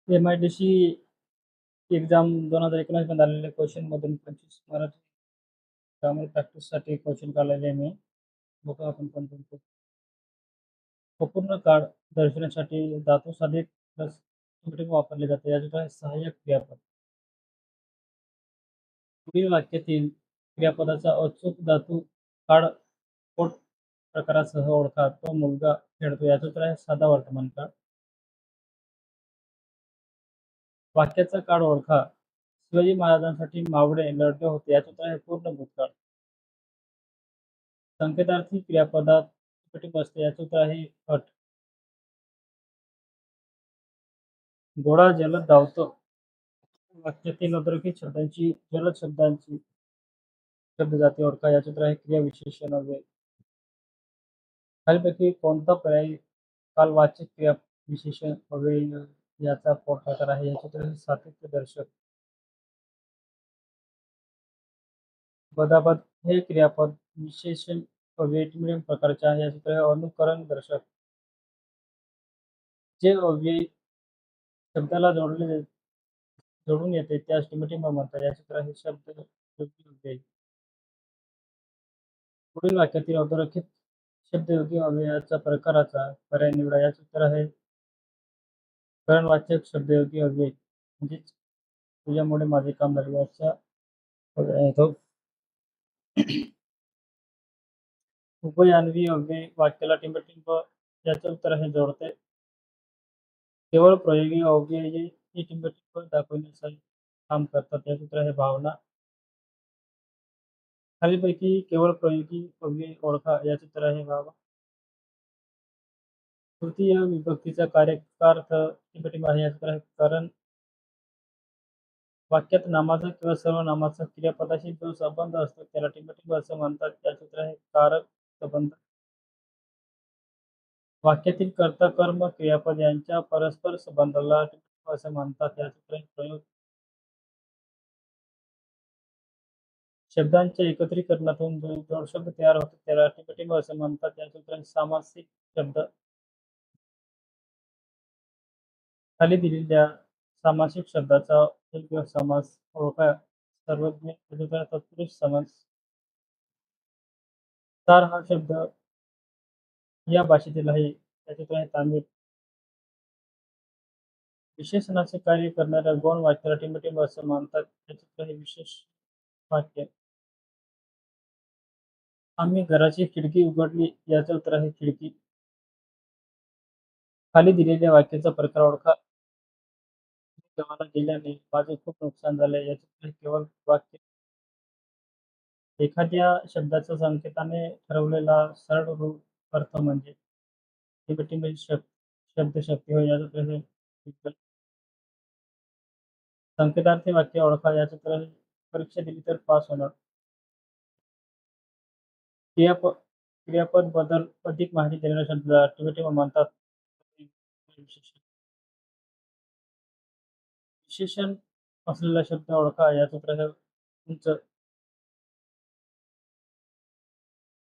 MIDC exam 2019 मध्ये आलेल्या क्वेश्चनमधून 25 Marathi grammar प्रॅक्टिससाठी क्वेश्चन काढलेले आहे मी. बघा आपण कोणते. अपूर्ण काळ दर्शवण्यासाठी धातू साधित प्लस वापरले जाते. याच्यात सहाय्यक क्रियापद. पुढील वाक्यातील क्रियापदाचा अचूक धातू काळ पोट प्रकारासह ओळखा. तो मुलगा खेळतो. याचं उत्तर आहे साधा वर्तमान काळ. वाक्याचा काळ ओळखा. शिवाजी महाराजांसाठी मावळे लढले होते. याचं उत्तर आहे पूर्ण भूतकाळ. संकेतार्थी क्रियापदात टिपेटिप असते. याचं उत्तर आहे अट. घोडा जलद धावतो. वाक्यातील अधोरेखित शब्दांची जलद शब्दांची शब्द जाती ओळखा. याचं उत्तर आहे क्रिया विशेषण अव्यय. खालीलपैकी कोणता पर्याय कालवाचक क्रिया विशेषण अव्यय याचा प्रकार आहे. याचं उत्तर आहे सातत्य दर्शक. बदाबद हे क्रियापद विशेषण अव्यय मिडियम प्रकारचे आहे. याचं उत्तर आहे अनुकरण दर्शक. जे अव्यय शब्दाला जोडून येते त्यास टिमटिंब म्हणतात. याचे उत्तर आहे शब्द अव्यय. पुढील वाक्यातील अधोरेखित शब्दयोगी अव्ययाच्या प्रकाराचा पर्याय निवडा. याचे उत्तर आहे करणवाचक शब्दयोगी अव्यय. म्हणजेच तुझ्यामुळे माझे काम झाले याचा तो उभयान्वी अव्यय वाक्याला टिंबटिंब याचं उत्तर आहे जोडते. केवळ प्रयोगी अव्यय ही टिंबटिंब दाखवण्यासाठी काम करतात. याचं उत्तर आहे भावना. खालीलपैकी केवळ प्रयोगी अव्यय ओळखा. याचं उत्तर आहे भाव. तृतीय विभक्तीचा कार्यार्थ टिंबटिंब आहे. याचं उत्तर आहे कारण. वाक्यात नामाचा किंवा सर्वनामाचा क्रियापदाशी जो संबंध असतो त्याला टिंबटिंब असं म्हणतात. त्याचं उत्तर आहे कारक संबंध. वाक्यातील कर्ता कर्म क्रियापद यांच्या परस्पर संबंधाला टिंबटिंब असं म्हणतात. याचं उत्तर आहे प्रयोग. शब्दांच्या एकत्रीकरणातून जो जोडशब्द तयार होतो त्याला टिंबटिंब असं म्हणतात. याचं उत्तर आहे सामासिक शब्द. खाली दिलेल्या सामासिक शब्दाचा योग्य समास ओळखा. सर्वज्ञ तत्पुरुष समास. तार हा शब्द या भाषेतील आहे. त्याच्यात आहे तामिळ. विशेषणाचे कार्य करणाऱ्या गौण वाक्याला टिंबटिंब असं म्हणतात. त्याच्यात आहे विशेष वाक्य. आम्ही घराची खिडकी उघडली. याचं उत्तर आहे खिडकी. खाली दिलेल्या वाक्याचा प्रकार ओळखा. गावाला गेल्याने माझे खूप नुकसान झाले. याचं उत्तर केवळ वाक्य. एखाद्या शब्दाचा संकेताने ठरवलेला सरळ रूप अर्थ म्हणजे टिंबटिंब शब्दशक्ती होय. याचं उत्तर आहे संकेतार्थी वाक्य ओळखा. याचं उत्तर आहे परीक्षा दिली तर पास होणार. क्रियापद बद्दल अधिक माहिती देणाऱ्या शब्दाला टिंबटिंब म्हणतात. विशेषण असलेला शब्द ओळखा. याचं उत्तर आहे उंच.